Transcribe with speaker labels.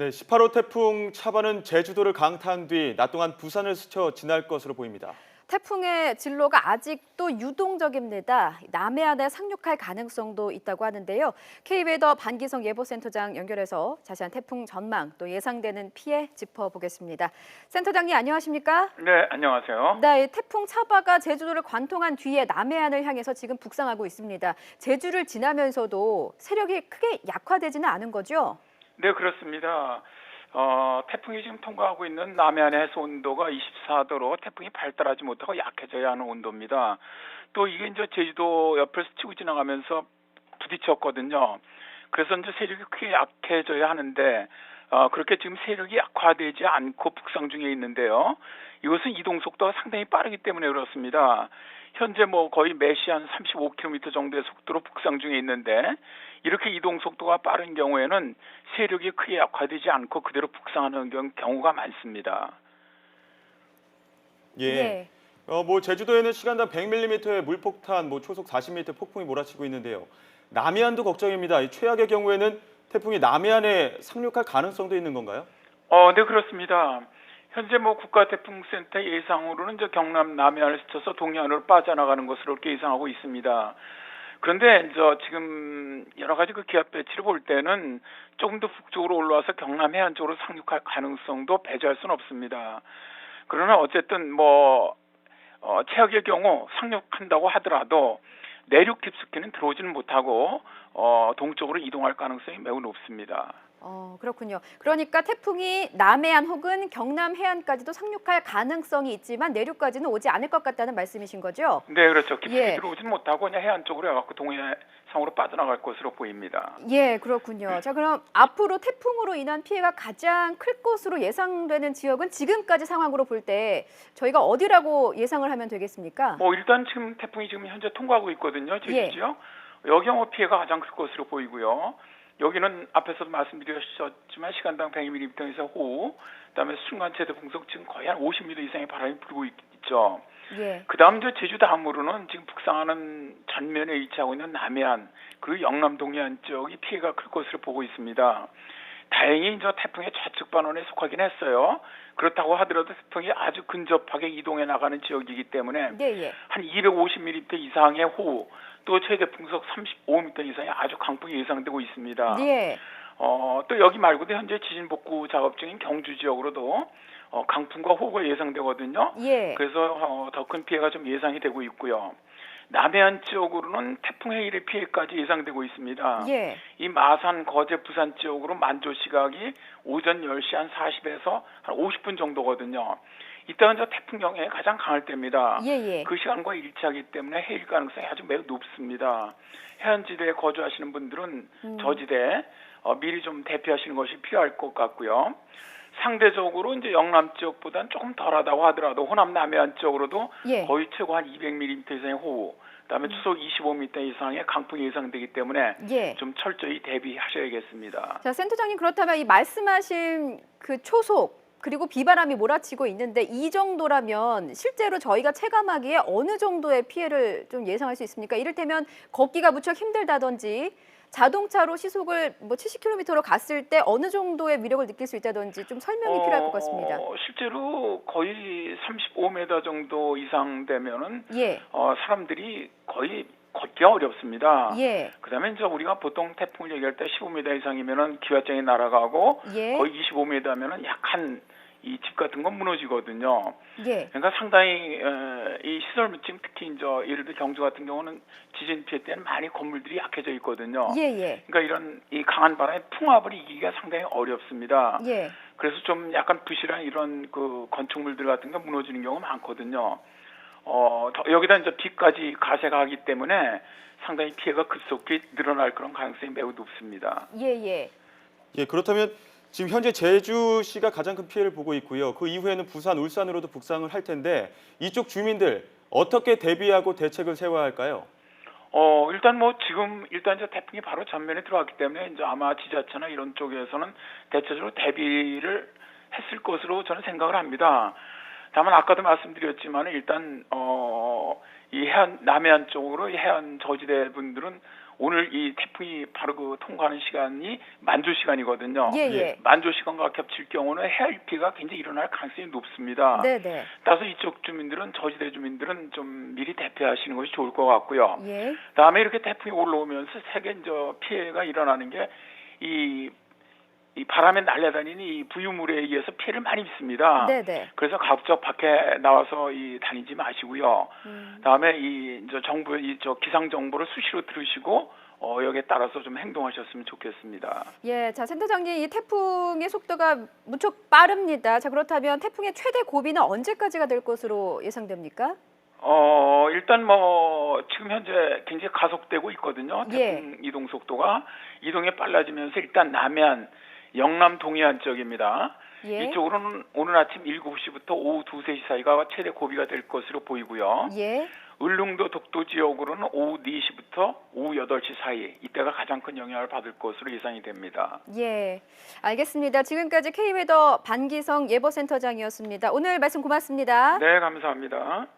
Speaker 1: 네, 18호 태풍 차바는 제주도를 강타한 뒤 낮 동안 부산을 스쳐 지날 것으로 보입니다.
Speaker 2: 태풍의 진로가 아직도 유동적입니다. 남해안에 상륙할 가능성도 있다고 하는데요. K웨더 반기성 예보센터장 연결해서 자세한 태풍 전망 또 예상되는 피해 짚어보겠습니다. 센터장님 안녕하십니까?
Speaker 3: 네, 안녕하세요.
Speaker 2: 네, 태풍 차바가 제주도를 관통한 뒤에 남해안을 향해서 지금 북상하고 있습니다. 제주를 지나면서도 세력이 크게 약화되지는 않은 거죠?
Speaker 3: 네, 그렇습니다. 태풍이 지금 통과하고 있는 남해안의 해수 온도가 24도로 태풍이 발달하지 못하고 약해져야 하는 온도입니다. 또 이게 이제 제주도 옆을 스치고 지나가면서 부딪혔거든요. 그래서 이제 세력이 크게 약해져야 하는데 그렇게 지금 세력이 약화되지 않고 북상 중에 있는데요. 이것은 이동 속도가 상당히 빠르기 때문에 그렇습니다. 현재 거의 매시 한 35km 정도의 속도로 북상 중에 있는데 이렇게 이동 속도가 빠른 경우에는 세력이 크게 약화되지 않고 그대로 북상하는 경우가 많습니다.
Speaker 1: 예. 제주도에는 시간당 100mm의 물폭탄, 초속 40m 폭풍이 몰아치고 있는데요. 남해안도 걱정입니다. 이 최악의 경우에는 태풍이 남해안에 상륙할 가능성도 있는 건가요?
Speaker 3: 네, 그렇습니다. 현재 국가태풍센터 예상으로는 이제 경남 남해안을 스쳐서 동해안으로 빠져나가는 것으로 이렇게 예상하고 있습니다. 그런데 이제 지금 여러 가지 그 기압 배치를 볼 때는 조금 더 북쪽으로 올라와서 경남 해안 쪽으로 상륙할 가능성도 배제할 수는 없습니다. 그러나 어쨌든 최악의 경우 상륙한다고 하더라도 내륙 깊숙이는 들어오지는 못하고 동쪽으로 이동할 가능성이 매우 높습니다.
Speaker 2: 그렇군요. 그러니까 태풍이 남해안 혹은 경남 해안까지도 상륙할 가능성이 있지만 내륙까지는 오지 않을 것 같다는 말씀이신 거죠?
Speaker 3: 네, 그렇죠. 깊숙이 들어오지는 못하고 그냥 해안 쪽으로 해갖고 동해상으로 빠져나갈 것으로 보입니다.
Speaker 2: 예, 그렇군요. 자, 그럼 앞으로 태풍으로 인한 피해가 가장 클 것으로 예상되는 지역은 지금까지 상황으로 볼 때 저희가 어디라고 예상을 하면 되겠습니까?
Speaker 3: 일단 지금 태풍이 지금 현재 통과하고 있거든요. 제주 지역. 여기 피해가 가장 클 것으로 보이고요. 여기는 앞에서도 말씀드렸지만 시간당 100mm 이상 호우, 그다음에 순간 최대 풍속 지금 거의 한 50m 이상의 바람이 불고 있죠.
Speaker 2: 예.
Speaker 3: 그다음 이제 제주 다음으로는 지금 북상하는 전면에 위치하고 있는 남해안 그리고 영남 동해안 쪽이 피해가 클 것으로 보고 있습니다. 다행히 이제 태풍의 좌측 반원에 속하긴 했어요. 그렇다고 하더라도 태풍이 아주 근접하게 이동해 나가는 지역이기 때문에 한 250mm 이상의 호우, 또 최대 풍속 35m 이상의 아주 강풍이 예상되고 있습니다.
Speaker 2: 예.
Speaker 3: 또 여기 말고도 현재 지진 복구 작업 중인 경주 지역으로도 강풍과 호우가 예상되거든요.
Speaker 2: 예.
Speaker 3: 그래서 더 큰 피해가 좀 예상이 되고 있고요. 남해안 지역으로는 태풍 해일의 피해까지 예상되고 있습니다.
Speaker 2: 예.
Speaker 3: 이 마산, 거제, 부산 지역으로 만조 시각이 오전 10시 한 40에서 한 50분 정도거든요. 이때가 이제 태풍 영향이 가장 강할 때입니다. 그 시간과 일치하기 때문에 해일 가능성이 아주 매우 높습니다. 해안지대에 거주하시는 분들은 저지대 미리 좀 대피하시는 것이 필요할 것 같고요. 상대적으로 이제 영남 지역보다는 조금 덜하다고 하더라도 호남 남해안 지역으로도 거의 최고 한 200mm 이상의 호우, 그다음에 초속 25m 이상의 강풍이 예상되기 때문에 좀 철저히 대비하셔야겠습니다.
Speaker 2: 자, 센터장님 그렇다면 이 말씀하신 그 초속 그리고 비바람이 몰아치고 있는데 이 정도라면 실제로 저희가 체감하기에 어느 정도의 피해를 좀 예상할 수 있습니까? 이를테면 걷기가 무척 힘들다든지 자동차로 시속을 70km로 갔을 때 어느 정도의 위력을 느낄 수 있다든지 좀 설명이 필요할 것 같습니다.
Speaker 3: 실제로 거의 35m 정도 이상 되면은 사람들이 거의 걷기가 어렵습니다. 그다음에 이제 우리가 보통 태풍을 얘기할 때 15m 이상이면은 기와장이 날아가고 거의 25m면은 약한 이 집 같은 건 무너지거든요. 그러니까 상당히 이 시설 지금 특히 이제 예를 들어 경주 같은 경우는 지진 피해 때는 많이 건물들이 약해져 있거든요. 그러니까 이런 이 강한 바람에 풍압을 이기기가 상당히 어렵습니다. 그래서 좀 약간 부실한 이런 그 건축물들 같은 게 무너지는 경우가 많거든요. 여기다 이제 비까지 가세가하기 때문에 상당히 피해가 급속히 늘어날 그런 가능성이 매우 높습니다.
Speaker 1: 그렇다면 지금 현재 제주시가 가장 큰 피해를 보고 있고요. 그 이후에는 부산, 울산으로도 북상을 할 텐데 이쪽 주민들 어떻게 대비하고 대책을 세워야 할까요?
Speaker 3: 지금 이제 태풍이 바로 전면에 들어왔기 때문에 이제 아마 지자체나 이런 쪽에서는 대체적으로 대비를 했을 것으로 저는 생각을 합니다. 다만 아까도 말씀드렸지만 일단 이 해안 남해안 쪽으로 해안 저지대 분들은 오늘 이 태풍이 바로 그 통과하는 시간이 만조 시간이거든요.
Speaker 2: 예.
Speaker 3: 만조 시간과 겹칠 경우는 해일피가 굉장히 일어날 가능성이 높습니다.
Speaker 2: 네네.
Speaker 3: 따라서 이쪽 주민들은 저지대 주민들은 좀 미리 대피하시는 것이 좋을 것 같고요.
Speaker 2: 예.
Speaker 3: 다음에 이렇게 태풍이 올라오면서 세계 피해가 일어나는 게 이 바람에 날아다니는 이 부유물에 의해서 피해를 많이 입습니다.
Speaker 2: 네네.
Speaker 3: 그래서 가급적 밖에 나와서 다니지 마시고요. 다음에 정부 기상 정보를 수시로 들으시고 여기에 따라서 좀 행동하셨으면 좋겠습니다.
Speaker 2: 예, 자 센터장님, 이 태풍의 속도가 무척 빠릅니다. 자 그렇다면 태풍의 최대 고비는 언제까지가 될 것으로 예상됩니까?
Speaker 3: 일단 지금 현재 굉장히 가속되고 있거든요. 태풍 이동 속도가 이동이 빨라지면서 일단 남해안, 영남 동해안 쪽입니다.
Speaker 2: 예.
Speaker 3: 이쪽으로는 오늘 아침 7시부터 오후 2, 3시 사이가 최대 고비가 될 것으로 보이고요.
Speaker 2: 예.
Speaker 3: 울릉도 독도 지역으로는 오후 4시부터 오후 8시 사이 이때가 가장 큰 영향을 받을 것으로 예상이 됩니다.
Speaker 2: 예, 알겠습니다. 지금까지 K웨더 반기성 예보센터장이었습니다. 오늘 말씀 고맙습니다.
Speaker 3: 네, 감사합니다.